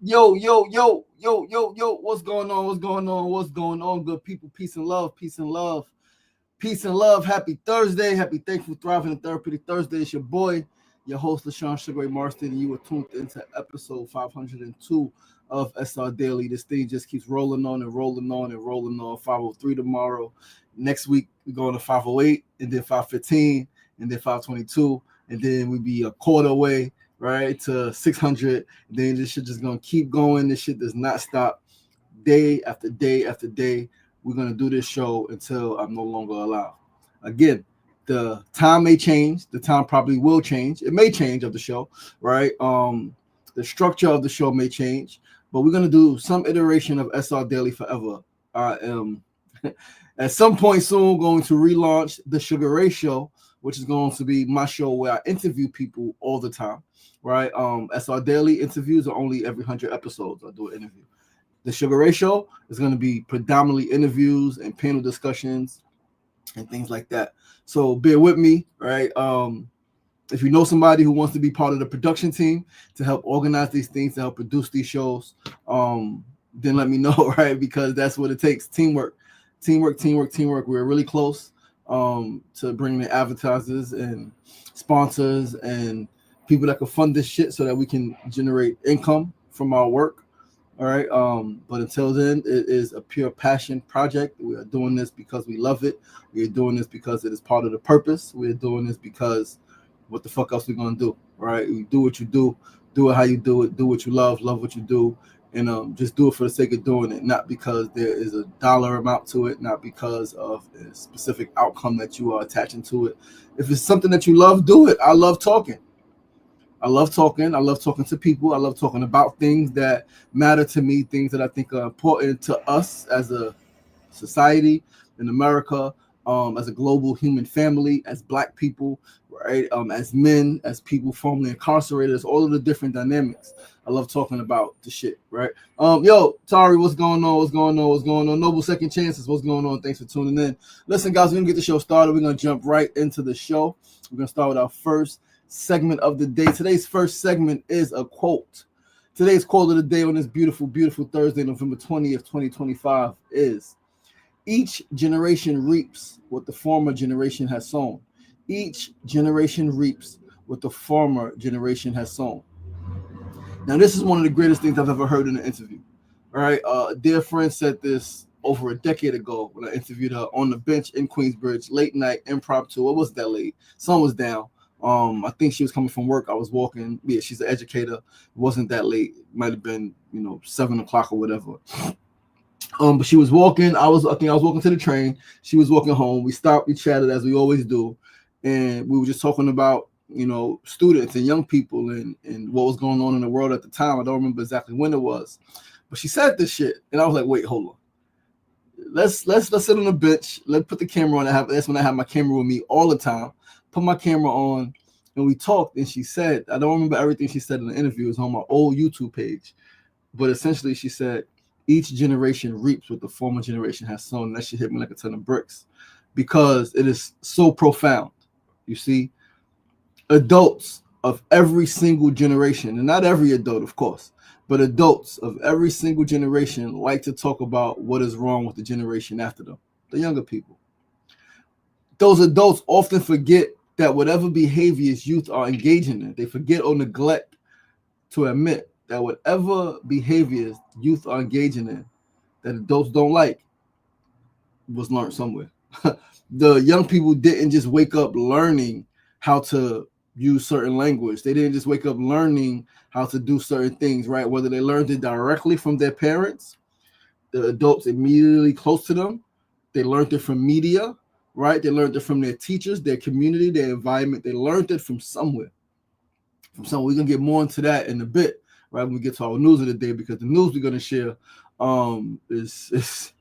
Yo. What's going on? What's going on? What's going on, good people? Peace and love. Peace and love. Peace and love. Happy Thursday. Happy Thankful Thriving and Therapeutic Thursday. It's your boy, your host, LaShawn Sugar Ray Marston, and you are tuned into episode 502 of SR Daily. This thing just keeps rolling on and rolling on and rolling on. 503 tomorrow. Next week, we're going to 508, and then 515, and then 522, and then we be a quarter away, right, to 600. And then this shit just going to keep going. This shit does not stop day after day after day. We're going to do this show until I'm no longer alive. Again, the time may change. The time probably will change. It may change of the show, right? The structure of the show may change, but we're going to do some iteration of SR Daily forever. I am at some point soon going to relaunch the Sugar Ray Show, which is going to be my show where I interview people all the time, right? SR Daily interviews are only every 100 episodes. I do an interview. The Sugar Ray Show is going to be predominantly interviews and panel discussions and things like that. So bear with me, right? If you know somebody who wants to be part of the production team to help organize these things, to help produce these shows, then let me know, right? Because that's what it takes. Teamwork. We're really close to bringing in advertisers and sponsors and people that can fund this shit so that we can generate income from our work. All right. But until then, it is a pure passion project. We are doing this because we love it. We are doing this because it is part of the purpose. We are doing this because what the fuck else we gonna do? Right? You do what you do it how you do what you love what you do, and just do it for the sake of doing it, not because there is a dollar amount to it, not because of a specific outcome that you are attaching to it. If it's something that you love, do it. I love talking. I love talking. I love talking to people. I love talking about things that matter to me, things that I think are important to us as a society in America, as a global human family, as Black people, right? As men, as people formerly incarcerated, as all of the different dynamics. I love talking about the shit, right? Yo, Tari, what's going on? What's going on? What's going on? Noble Second Chances, what's going on? Thanks for tuning in. Listen, guys, we're gonna get the show started. We're gonna jump right into the show. We're gonna start with our first segment of the day. Today's first segment is a quote. Today's quote of the day on this beautiful, beautiful Thursday, November 20th, 2025 is: each generation reaps what the former generation has sown. Each generation reaps what the former generation has sown. Now, this is one of the greatest things I've ever heard in an interview. All right. A dear friend said this over a decade ago when I interviewed her on the bench in Queensbridge, late night, impromptu. It wasn't that late. Sun was down. I think she was coming from work. I was walking. Yeah, she's an educator. It wasn't that late. It might have been, 7 o'clock or whatever. But she was walking. I think I was walking to the train. She was walking home. We stopped, we chatted as we always do. And we were just talking about, students and young people and what was going on in the world at the time. I don't remember exactly when it was. But she said this shit. And I was like, wait, hold on. Let's sit on the bench. Let's put the camera on. That's when I have my camera with me all the time. Put my camera on and we talked. And she said, I don't remember everything she said in the interview. It was on my old YouTube page. But essentially she said, each generation reaps what the former generation has sown. And that shit hit me like a ton of bricks because it is so profound. You see, adults of every single generation, and not every adult, of course, but adults of every single generation like to talk about what is wrong with the generation after them, the younger people. Those adults often forget that whatever behaviors youth are engaging in, they forget or neglect to admit that whatever behaviors youth are engaging in that adults don't like was learned somewhere. The young people didn't just wake up learning how to use certain language. They didn't just wake up learning how to do certain things, right? Whether they learned it directly from their parents, the adults immediately close to them, they learned it from media, right? They learned it from their teachers, their community, their environment. They learned it from somewhere. We're gonna get more into that in a bit, right? When we get to our news of the day, because the news we're gonna share is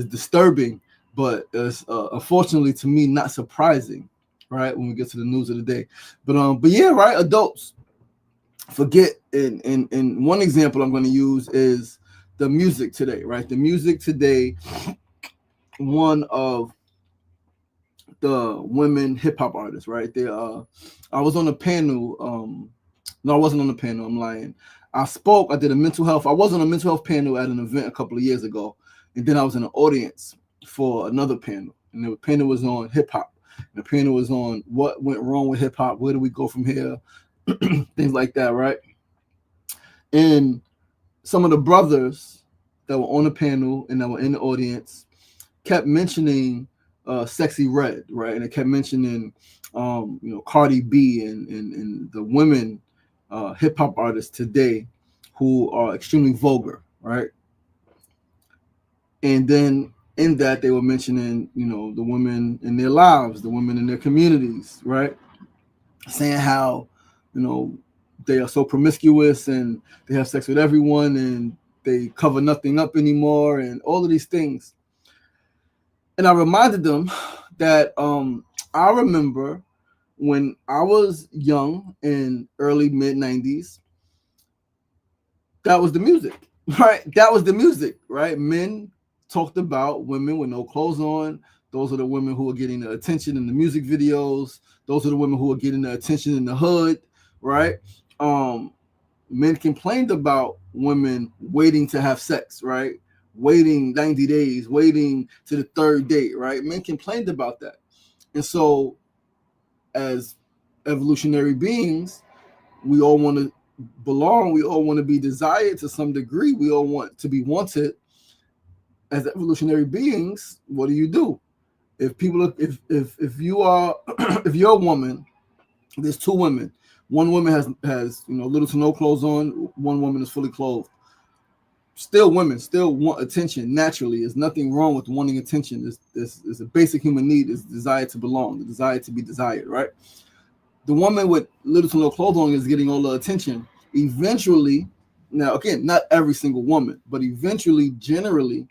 disturbing, but it's unfortunately to me not surprising, right? When we get to the news of the day, but yeah, right. Adults forget. And one example I'm going to use is the music today, right? The music today. One of the women hip hop artists, right? I was on a panel. No, I wasn't on the panel. I'm lying. I did a mental health. I was on a mental health panel at an event a couple of years ago, and then I was in an audience for another panel, and the panel was on hip hop. The panel was on what went wrong with hip hop, where do we go from here, things like that, right? And some of the brothers that were on the panel and that were in the audience kept mentioning Sexy Red, right? And it kept mentioning, Cardi B and the women hip hop artists today who are extremely vulgar, right? And then in that they were mentioning, the women in their lives, the women in their communities, right? Saying how, they are so promiscuous and they have sex with everyone and they cover nothing up anymore and all of these things. And I reminded them that I remember when I was young in early mid 90s, that was the music, right? That was the music, right? Men talked about women with no clothes on. Those are the women who are getting the attention in the music videos. Those are the women who are getting the attention in the hood, right? Men complained about women waiting to have sex, right? Waiting 90 days, waiting to the third date, right? Men complained about that. And so, as evolutionary beings, we all want to belong. We all want to be desired to some degree. We all want to be wanted. As evolutionary beings, what do? If if you are if you're a woman, there's two women. One woman has little to no clothes on. One woman is fully clothed. Still, women still want attention naturally. There's nothing wrong with wanting attention. This is a basic human need. Is desire to belong, the desire to be desired, right? The woman with little to no clothes on is getting all the attention. Eventually, now again, not every single woman, but eventually, generally,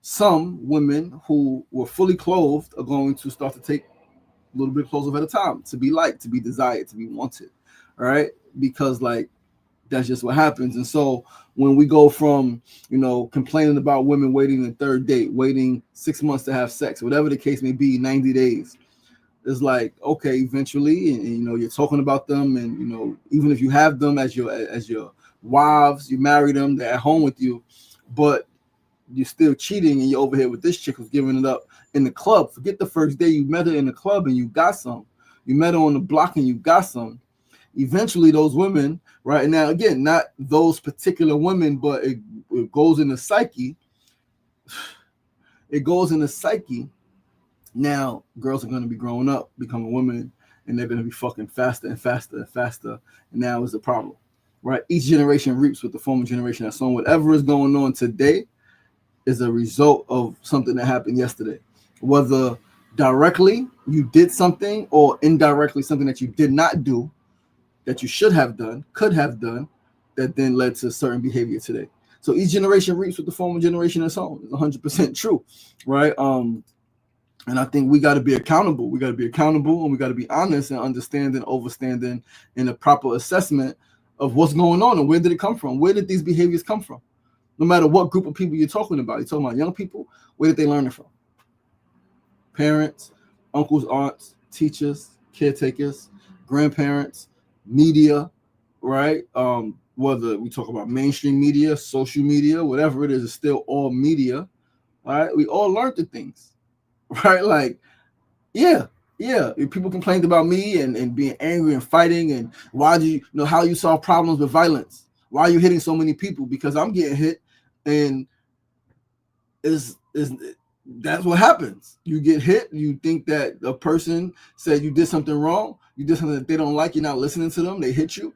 some women who were fully clothed are going to start to take a little bit of clothes off at a time to be liked, to be desired, to be wanted, right? Because that's just what happens. And so when we go from, complaining about women waiting the third date, waiting 6 months to have sex, whatever the case may be, 90 days, it's like, okay, eventually, and you're talking about them, and even if you have them as your wives, you marry them, they're at home with you, but you're still cheating, and you're over here with this chick who's giving it up in the club. Forget the first day you met her in the club and you got some. You met her on the block and you got some. Eventually, those women, right? And now, again, not those particular women, but it goes in the psyche. It goes in the psyche. Now, girls are going to be growing up, becoming women, and they're going to be fucking faster and faster and faster. And now is the problem, right? Each generation reaps what the former generation has sown. Whatever is going on today is a result of something that happened yesterday. Whether directly you did something or indirectly something that you did not do, that you should have done, could have done, that then led to certain behavior today. So each generation reaps what the former generation has sown. It's 100% true, right? And I think we got to be accountable. We got to be accountable, and we got to be honest and understanding, overstanding, and a proper assessment of what's going on and where did it come from? Where did these behaviors come from? No matter what group of people you're talking about. You're talking about young people. Where did they learn it from? Parents, uncles, aunts, teachers, caretakers, grandparents, media, right? Whether we talk about mainstream media, social media, whatever it is, it's still all media, right? We all learned the things, right? Like, yeah. People complained about me and being angry and fighting, and why do you how you solve problems with violence? Why are you hitting so many people? Because I'm getting hit, and that's what happens. You get hit, you think that a person said you did something wrong, you did something that they don't like, you're not listening to them, they hit you.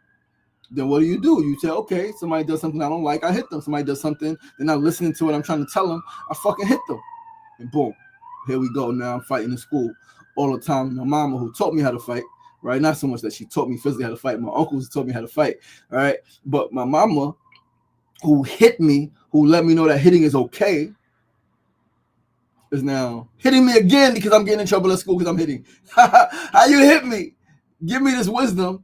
Then what do? You say, okay, somebody does something I don't like, I hit them. Somebody does something, they're not listening to what I'm trying to tell them, I fucking hit them. And boom, here we go. Now I'm fighting in school all the time. My mama, who taught me how to fight, right? Not so much that she taught me physically how to fight. My uncles taught me how to fight, right? But my mama, who hit me, who let me know that hitting is okay, is now hitting me again because I'm getting in trouble at school because I'm hitting. How you hit me? Give me this wisdom.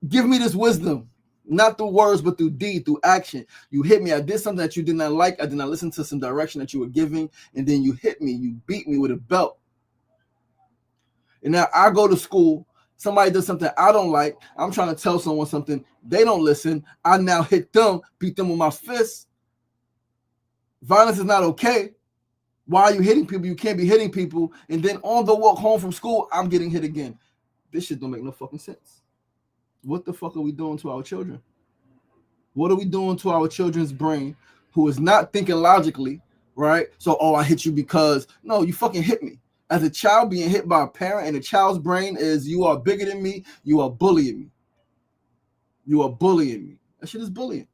Give me this wisdom. Not through words, but through deed, through action. You hit me. I did something that you did not like. I did not listen to some direction that you were giving. And then you hit me. You beat me with a belt. And now I go to school Somebody does something I don't like. I'm trying to tell someone something. They don't listen. I now hit them, beat them with my fists. Violence is not okay. Why are you hitting people? You can't be hitting people. And then on the walk home from school, I'm getting hit again. This shit don't make no fucking sense. What the fuck are we doing to our children? What are we doing to our children's brain who is not thinking logically, right? So, I hit you because, no, you fucking hit me. As a child being hit by a parent, and a child's brain is, you are bigger than me, you are bullying me. You are bullying me. That shit is bullying.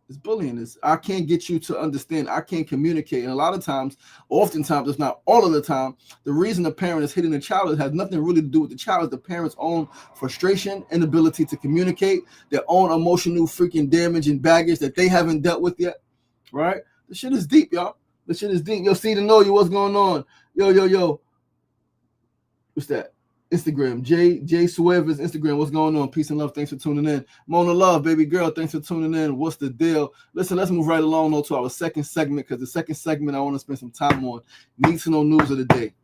It's bullying. I can't get you to understand. I can't communicate. And a lot of times, oftentimes, if not all of the time, the reason the parent is hitting the child has nothing really to do with the child. It's the parent's own frustration, inability to communicate, their own emotional freaking damage and baggage that they haven't dealt with yet, right? The shit is deep, y'all. The shit is deep. Yo, see to know you, what's going on? Yo. What's that? Instagram, Jay Sueva's Instagram. What's going on? Peace and love. Thanks for tuning in. Mona Love, baby girl. Thanks for tuning in. What's the deal? Listen, let's move right along though to our second segment, because the second segment I want to spend some time on. Need to know news of the day.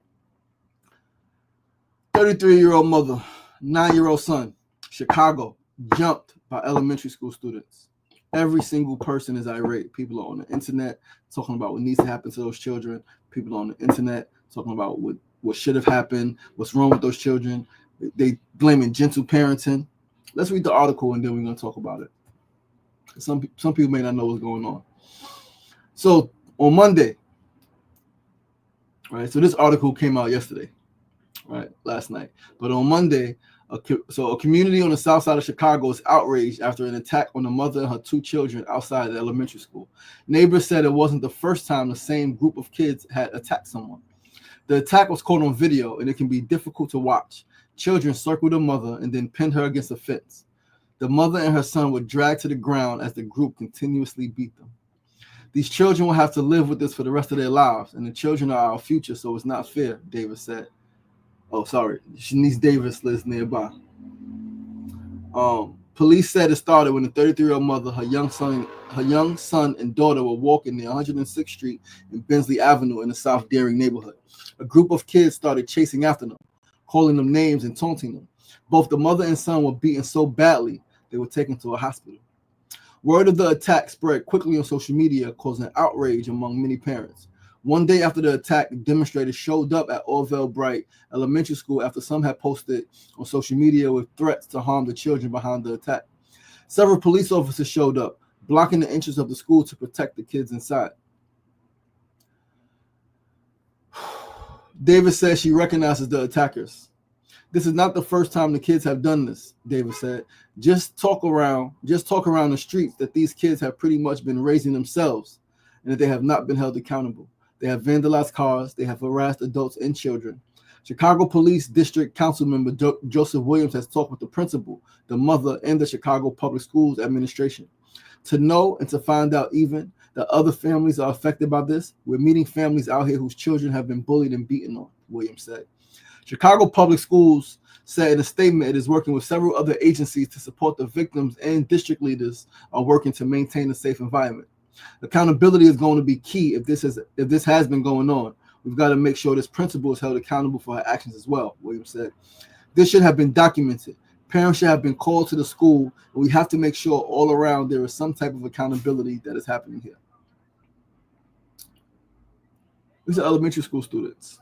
33-year-old mother, 9-year-old son, Chicago, jumped by elementary school students. Every single person is irate. People are on the internet talking about what needs to happen to those children. People are on the internet talking about what should have happened, what's wrong with those children. They blaming gentle parenting. Let's read the article and then we're going to talk about it. Some people may not know what's going on. So on Monday, right? So this article came out yesterday, right? Last night. But on Monday, a community on the south side of Chicago is outraged after an attack on a mother and her 2 children outside the elementary school. Neighbors said it wasn't the first time the same group of kids had attacked someone. The attack was caught on video, and it can be difficult to watch. Children circled the mother and then pinned her against a fence. The mother and her son were dragged to the ground as the group continuously beat them. These children will have to live with this for the rest of their lives, and the children are our future, so it's not fair, Davis said. Oh, sorry. Shanice Davis lives nearby. Police said it started when the 33-year-old mother, her young son and daughter were walking near 106th Street and Bensley Avenue in the South Deering neighborhood. A group of kids started chasing after them, calling them names and taunting them. Both the mother and son were beaten so badly they were taken to a hospital. Word of the attack spread quickly on social media, causing outrage among many parents. One day after the attack, demonstrators showed up at Orville Bright Elementary School after some had posted on social media with threats to harm the children behind the attack. Several police officers showed up, blocking the entrance of the school to protect the kids inside. Davis said she recognizes the attackers. This is not the first time the kids have done this, Davis said. Just talk around the streets that these kids have pretty much been raising themselves and that they have not been held accountable. They have vandalized cars. They have harassed adults and children. Chicago Police District Council member Joseph Williams has talked with the principal, the mother, and the Chicago Public Schools administration. To know and to find out even that other families are affected by this, we're meeting families out here whose children have been bullied and beaten on, Williams said. Chicago Public Schools said in a statement it is working with several other agencies to support the victims, and district leaders are working to maintain a safe environment. Accountability is going to be key if this has been going on. We've got to make sure this principal is held accountable for her actions as well, Williams said. This should have been documented. Parents should have been called to the school, and we have to make sure all around there is some type of accountability that is happening here. These are elementary school students.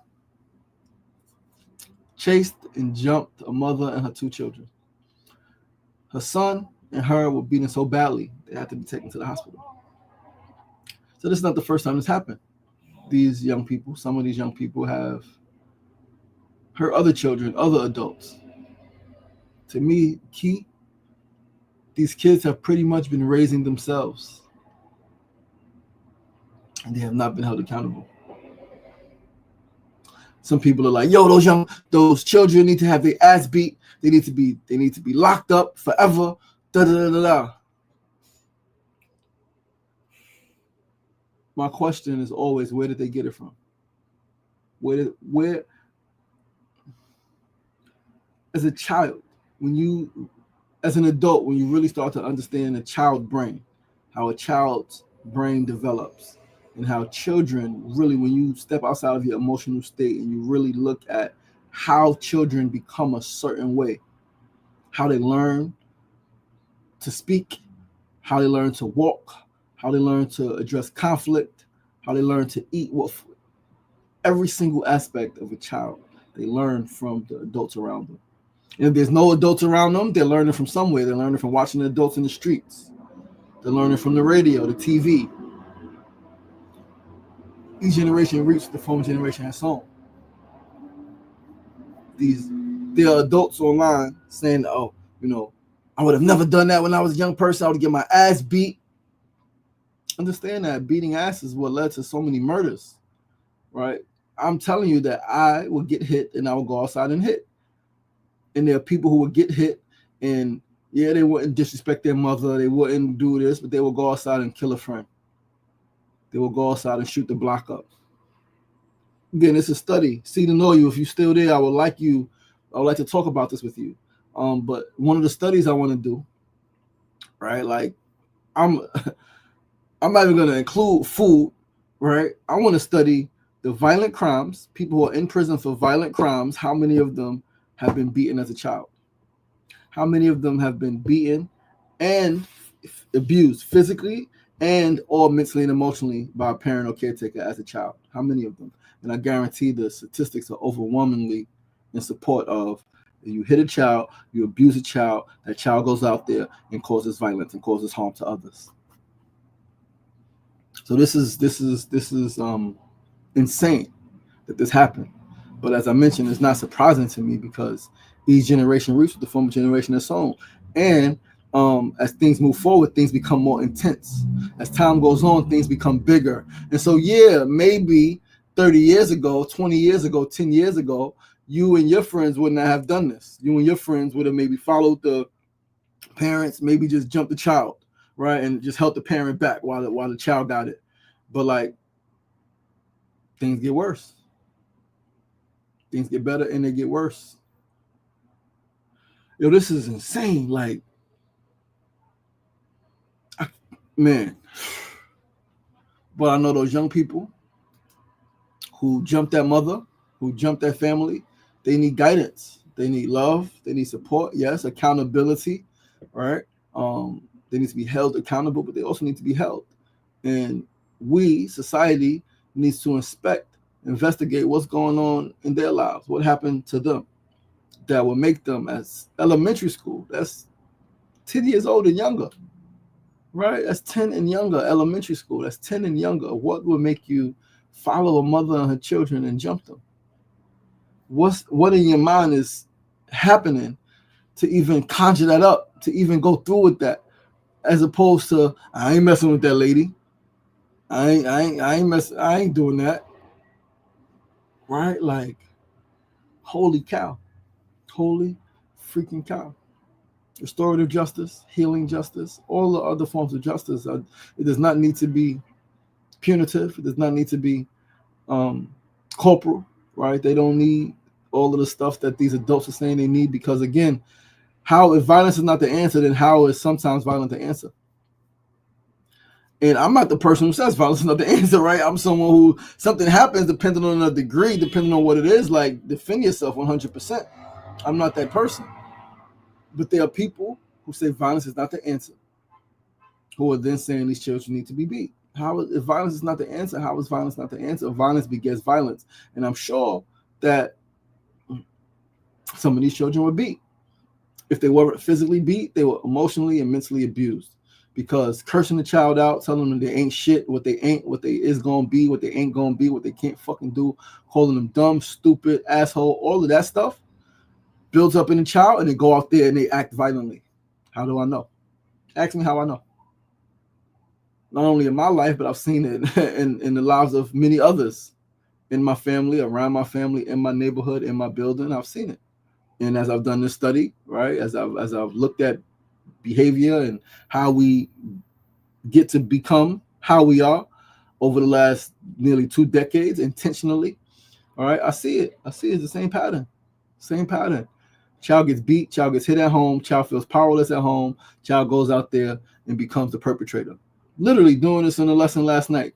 Chased and jumped a mother and her 2 children. Her son and her were beaten so badly they had to be taken to the hospital. So this is not the first time this happened. Some of these young people have hurt other children, other adults. To me, these kids have pretty much been raising themselves, and they have not been held accountable. Some people are like, yo, those children need to have their ass beat. They need to be locked up forever. Da da da da da. My question is always, where did they get it from? Where as a child, as an adult, when you really start to understand a child brain, how a child's brain develops, and how children really, when you step outside of your emotional state and you really look at how children become a certain way, how they learn to speak, how they learn to walk, how they learn to address conflict, how they learn to eat. Every single aspect of a child, they learn from the adults around them. And if there's no adults around them, they're learning from somewhere. They're learning from watching the adults in the streets. They're learning from the radio, the TV. Each generation reaps the former generation has sown. There are adults online saying, "Oh, I would have never done that when I was a young person. I would get my ass beat." Understand that beating ass is what led to so many murders, right? I'm telling you that I would get hit and I would go outside and hit. And there are people who would get hit and they wouldn't disrespect their mother. They wouldn't do this, but they would go outside and kill a friend. They will go outside and shoot the block up. Again, it's a study. See to know you. If you're still there, I would like to talk about this with you. But one of the studies I want to do, right? Like, I'm not even going to include food, right? I want to study the violent crimes, people who are in prison for violent crimes. How many of them have been beaten as a child? How many of them have been beaten and abused physically and or mentally and emotionally by a parent or caretaker as a child? How many of them? And I guarantee the statistics are overwhelmingly in support of you hit a child, you abuse a child, that child goes out there and causes violence and causes harm to others. So this is insane that this happened. But as I mentioned, it's not surprising to me because each generation reaps what the former generation has sown. And as things move forward, things become more intense. As time goes on, things become bigger. And so, maybe 30 years ago, 20 years ago, 10 years ago, you and your friends would not have done this. You and your friends would have maybe followed the parents, maybe just jumped the child, right? And just held the parent back while the child got it. But like, things get worse. Things get better and they get worse. This is insane. Like, man. But I know those young people who jumped that mother, who jumped that family, they need guidance. They need love. They need support. Yes, accountability, right? They need to be held accountable, but they also need to be held. And we, society, needs to investigate what's going on in their lives, what happened to them that will make them, as elementary school, that's 10 years old and younger, right? That's 10 and younger, elementary school, that's 10 and younger. What will make you follow a mother and her children and jump them? What in your mind is happening to even conjure that up, to even go through with that, as opposed to, I ain't messing with that lady. I ain't doing that. Right? Like, holy cow. Holy freaking cow. Restorative justice, healing justice, all the other forms of justice. It does not need to be punitive. It does not need to be corporal, right? They don't need all of the stuff that these adults are saying they need, because again, if violence is not the answer, then how is sometimes violence the answer? And I'm not the person who says violence is not the answer, right? I'm someone who, something happens, depending on the degree, depending on what it is, like, defend yourself 100%. I'm not that person. But there are people who say violence is not the answer, who are then saying these children need to be beat. If violence is not the answer, how is violence not the answer? Violence begets violence. And I'm sure that some of these children were beat. If they weren't physically beat, they were emotionally and mentally abused. Because cursing the child out, telling them they ain't shit, what they ain't, what they is gonna be, what they ain't gonna be, what they can't fucking do, calling them dumb, stupid, asshole, all of that stuff builds up in the child, and they go out there and they act violently. How do I know? Ask me how I know. Not only in my life, but I've seen it in the lives of many others in my family, around my family, in my neighborhood, in my building. I've seen it. And as I've done this study, right, as I've looked at behavior and how we get to become how we are over the last nearly 2 decades intentionally, all right, I see it. It's the same pattern. Child gets beat, child gets hit at home, child feels powerless at home, child goes out there and becomes the perpetrator. Literally doing this in a lesson last night,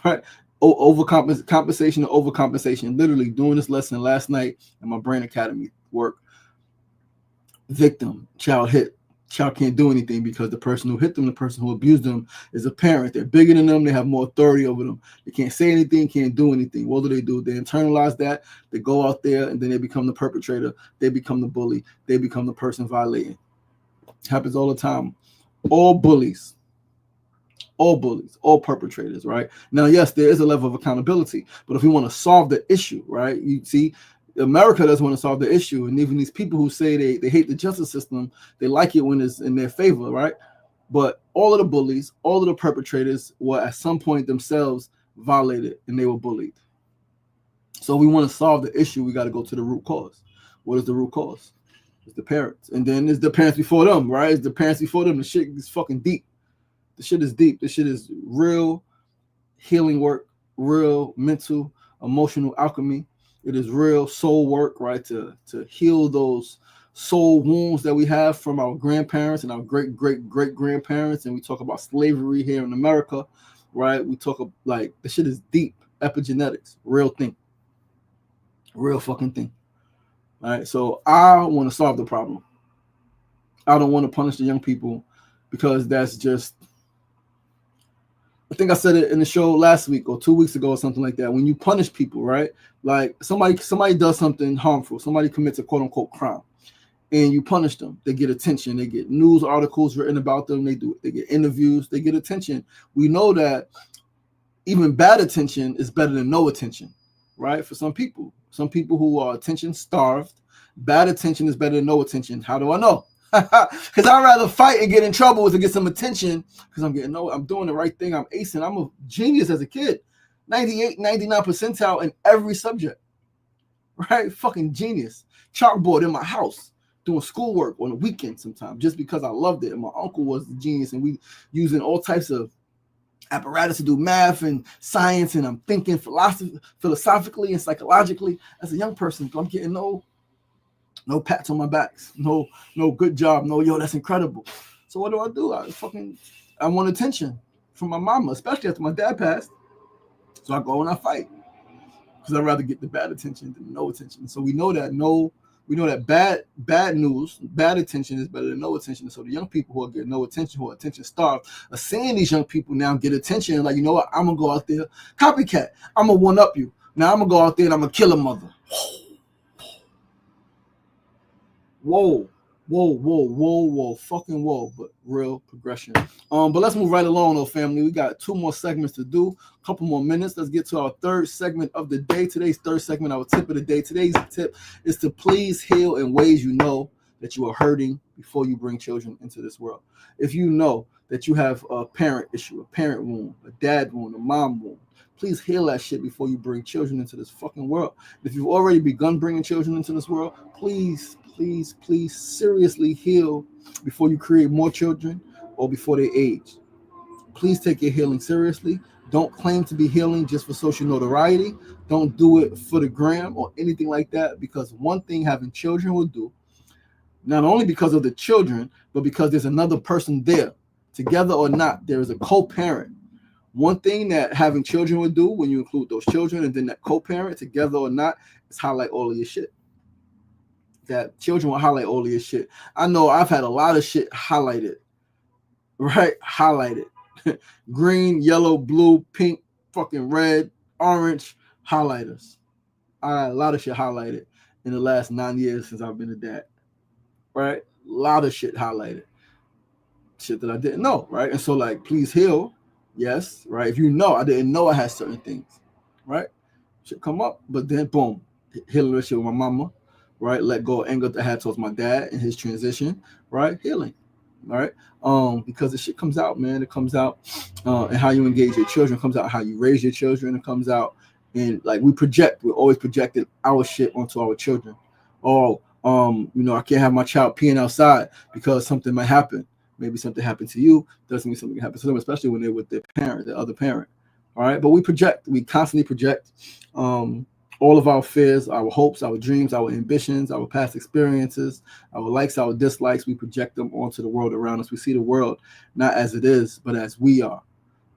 right? compensation and overcompensation. Literally doing this lesson last night in my Brain Academy work. Victim, child hit. Child can't do anything because the person who hit them, the person who abused them, is a parent. They're bigger than them. They have more authority over them. They can't say anything, can't do anything. What do? They internalize that. They go out there and then they become the perpetrator. They become the bully. They become the person violating. It happens all the time. All bullies, all perpetrators, right? Now, yes, there is a level of accountability, but if we want to solve the issue, right, you see, America doesn't want to solve the issue, and even these people who say they hate the justice system, they like it when it's in their favor, right? But all of the bullies, all of the perpetrators were at some point themselves violated, and they were bullied. So we want to solve the issue, we got to go to the root cause. What is the root cause? It's the parents, and then it's the parents before them, right? It's the parents before them. The shit is fucking deep. The shit is deep. The shit is real healing work, real mental, emotional alchemy. It is real soul work, right? To heal those soul wounds that we have from our grandparents and our great grandparents. And we talk about slavery here in America, right? We talk about, like, the shit is deep. Epigenetics, real thing. Real fucking thing. All right. So I want to solve the problem. I don't want to punish the young people because that's just, I think I said it in the show last week or 2 weeks ago or something like that. When you punish people, right? Like somebody does something harmful, somebody commits a quote unquote crime, and you punish them. They get attention. They get news articles written about them. They get interviews. They get attention. We know that even bad attention is better than no attention, right? For some people who are attention starved, bad attention is better than no attention. How do I know? Because I'd rather fight and get in trouble to get some attention because I'm doing the right thing. I'm acing. I'm a genius as a kid. 98, 99 percentile in every subject. Right? Fucking genius. Chalkboard in my house. Doing schoolwork on the weekend sometimes just because I loved it. And my uncle was the genius. And we using all types of apparatus to do math and science. And I'm thinking philosophically and psychologically as a young person. I'm getting no pats on my backs, no good job, no, yo, that's incredible. So what do? I want attention from my mama, especially after my dad passed. So I go and I fight because I'd rather get the bad attention than no attention. So we know that bad news, bad attention is better than no attention. So the young people who are getting no attention, who are attention starved, are seeing these young people now get attention. And like, you know what? I'm gonna go out there, copycat. I'm gonna one up you. Now I'm gonna go out there and I'm gonna kill a mother. Whoa, fucking whoa, but real progression. But let's move right along, though, family. We got 2 more segments to do, a couple more minutes. Let's get to our 3rd segment of the day. Today's 3rd segment, our tip of the day. Today's tip is to please heal in ways you know that you are hurting before you bring children into this world. If you know that you have a parent issue, a parent wound, a dad wound, a mom wound, please heal that shit before you bring children into this fucking world. If you've already begun bringing children into this world, please seriously heal before you create more children or before they age. Please take your healing seriously. Don't claim to be healing just for social notoriety. Don't do it for the gram or anything like that, because one thing having children will do, not only because of the children, but because there's another person there. Together or not, there is a co-parent. One thing that having children will do when you include those children and then that co-parent, together or not, is highlight all of your shit. That children will highlight all of your shit. I know I've had a lot of shit highlighted, right? Highlighted. Green, yellow, blue, pink, fucking red, orange highlighters. I got a lot of shit highlighted in the last 9 years since I've been a dad, right? A lot of shit highlighted. Shit that I didn't know, right? And so, like, please heal. Yes, right? If you know, I didn't know I had certain things, right? Shit come up, but then boom, healing that shit with my mama, right? Let go of anger that I had towards my dad and his transition, right? Healing, right? Because the shit comes out, man. It comes out and how you engage your children, it comes out how you raise your children, it comes out and like we're always projecting our shit onto our children. I can't have my child peeing outside because something might happen. Maybe something happened to you, doesn't mean something happened to them, especially when they're with their parent, their other parent. All right. But we constantly project all of our fears, our hopes, our dreams, our ambitions, our past experiences, our likes, our dislikes. We project them onto the world around us. We see the world not as it is, but as we are.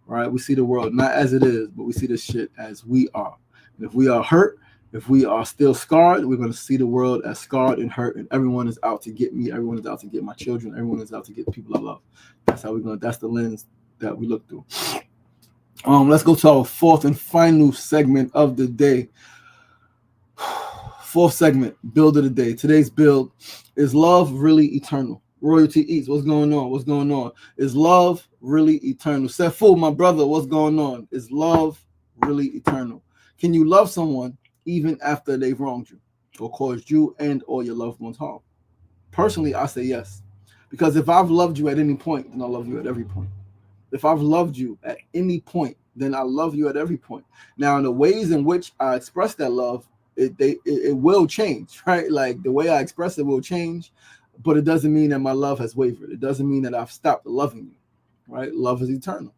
right? We see the world not as it is, but we see this shit as we are. And if we are hurt, if we are still scarred, we're going to see the world as scarred and hurt, and everyone is out to get me. Everyone is out to get my children. Everyone is out to get the people I love. That's how we're going to, that's the lens that we look through. Let's go to our fourth and final segment of the day. Fourth segment, build of the day. Today's build is love really eternal? Royalty Eats, what's going on? What's going on? Is love really eternal? Sefu, my brother, what's going on? Is love really eternal? Can you love someone even after they've wronged you or caused you and or your loved ones harm? Personally, I say yes. Because if I've loved you at any point, then I love you at every point. If I've loved you at any point, then I love you at every point. Now, in the ways in which I express that love, it will change, right? Like the way I express it will change, but it doesn't mean that my love has wavered. It doesn't mean that I've stopped loving you, right? Love is eternal.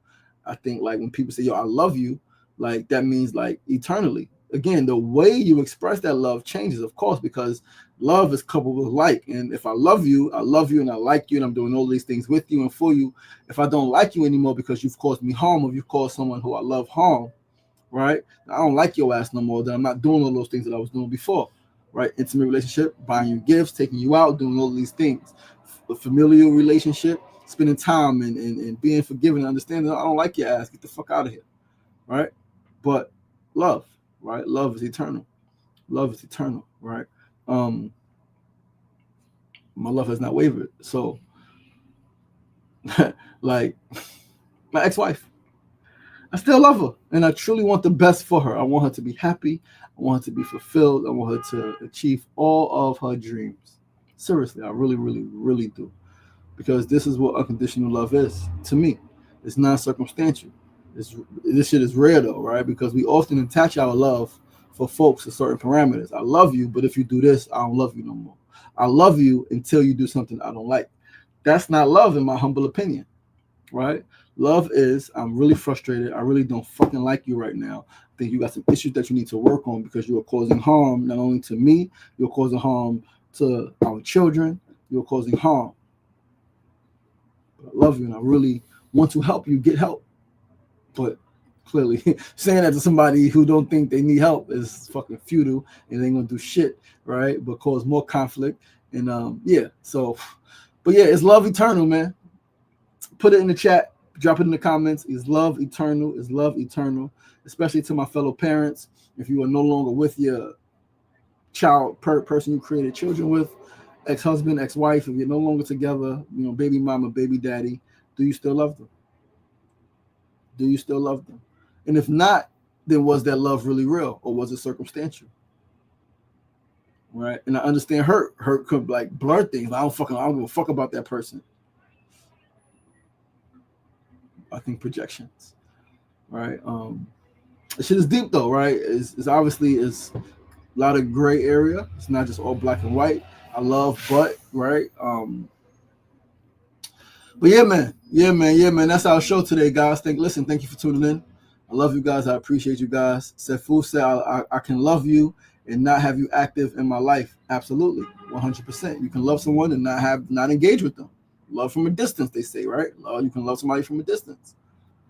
I think like when people say, yo, I love you, like that means like eternally. Again, the way you express that love changes, of course, because love is coupled with like. And if I love you and I like you and I'm doing all these things with you and for you, if I don't like you anymore because you've caused me harm or you've caused someone who I love harm, right? I don't like your ass no more, then I'm not doing all those things that I was doing before, right? Intimate relationship, buying you gifts, taking you out, doing all these things. A familial relationship, spending time and being forgiving and understanding. I don't like your ass, get the fuck out of here, right? But love, right? Love is eternal. Love is eternal, right? My love has not wavered. So, like, my ex-wife, I still love her, and I truly want the best for her. I want her to be happy. I want her to be fulfilled. I want her to achieve all of her dreams. Seriously, I really, really, really do. Because this is what unconditional love is to me. It's non-circumstantial. This shit is rare though, right? Because we often attach our love for folks to certain parameters. I love you, but if you do this, I don't love you no more. I love you until you do something I don't like. That's not love in my humble opinion, right? Love is, I'm really frustrated. I really don't fucking like you right now. I think you got some issues that you need to work on because you are causing harm not only to me, you're causing harm to our children, you're causing harm. I love you and I really want to help you get help. But clearly saying that to somebody who don't think they need help is fucking futile and they ain't gonna do shit, right? But cause more conflict. And yeah, so but yeah, it's love eternal, man. Put it in the chat, drop it in the comments. Is love eternal? Is love eternal? Especially to my fellow parents. If you are no longer with your child, person you created children with, ex-husband, ex-wife, if you're no longer together, you know, baby mama, baby daddy, do you still love them? Do you still love them? And if not, then was that love really real or was it circumstantial? Right? And I understand hurt could like blur things. I don't give a fuck about that person. I think projections, right? This shit is deep though, right? It's obviously is a lot of gray area. It's not just all black and white. I love but, right? But yeah, man. That's our show today, guys. Thank you for tuning in. I love you guys. I appreciate you guys. Sefu said I can love you and not have you active in my life. Absolutely, 100%. You can love someone and not engage with them. Love from a distance, they say, right? You can love somebody from a distance.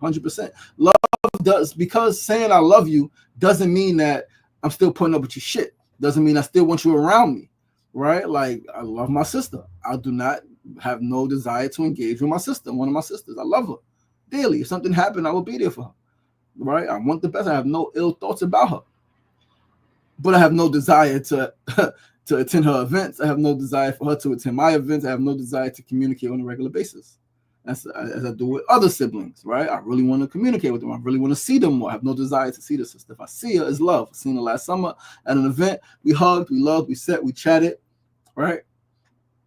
100%. Love does, because saying I love you doesn't mean that I'm still putting up with your shit. Doesn't mean I still want you around me, right? Like I love my sister. I do not have no desire to engage with my sister, one of my sisters. I love her daily. If something happened, I will be there for her, right? I want the best. I have no ill thoughts about her, but I have no desire to to attend her events. I have no desire for her to attend my events. I have no desire to communicate on a regular basis, as I do with other siblings, right? I really want to communicate with them. I really want to see them more. I have no desire to see the sister. If I see her, it's love. I seen her last summer at an event. We hugged, we loved, we sat, we chatted, right?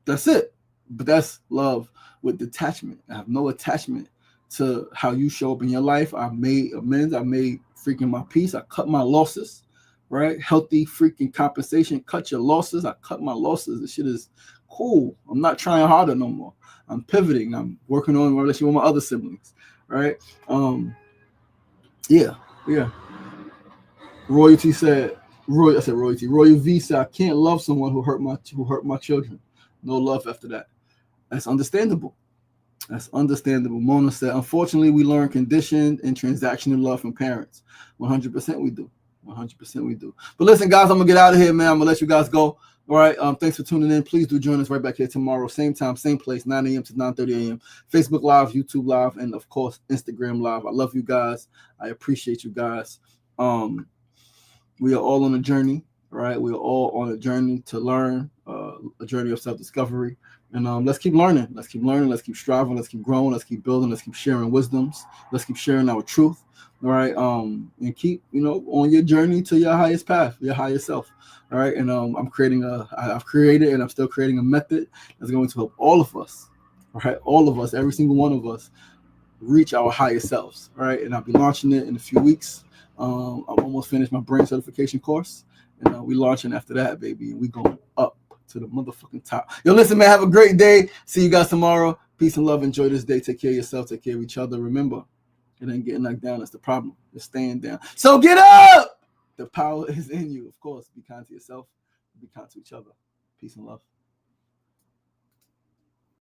That's it. But that's love with detachment. I have no attachment to how you show up in your life. I made amends. I made freaking my peace. I cut my losses, right? Healthy freaking compensation. Cut your losses. I cut my losses. This shit is cool. I'm not trying harder no more. I'm pivoting. I'm working on my relationship with my other siblings, right? Yeah. Royalty said, Royalty. Royal V said, I can't love someone who hurt my children. No love after that. That's understandable. That's understandable. Mona said, unfortunately, we learn conditioned and transactional love from parents. 100% we do. 100% we do. But listen, guys, I'm going to get out of here, man. I'm going to let you guys go. All right. Thanks for tuning in. Please do join us right back here tomorrow. Same time, same place, 9 a.m. to 9:30 a.m. Facebook Live, YouTube Live, and, of course, Instagram Live. I love you guys. I appreciate you guys. We are all on a journey, right? We are all on a journey to learn, a journey of self-discovery. And let's keep learning. Let's keep learning. Let's keep striving. Let's keep growing. Let's keep building. Let's keep sharing wisdoms. Let's keep sharing our truth. All right. And keep, on your journey to your highest path, your higher self. All right. And I've created and I'm still creating a method that's going to help all of us. All right. All of us, every single one of us, reach our higher selves. All right. And I'll be launching it in a few weeks. I'm almost finished my brain certification course. And we launching after that, baby. And we going up to the motherfucking top. Yo, listen, man, have a great day. See you guys tomorrow. Peace and love. Enjoy this day. Take care of yourself. Take care of each other. Remember, it ain't getting knocked down. That's the problem. It's staying down. So get up. The power is in you. Of course, be kind to yourself. Be kind to each other. Peace and love.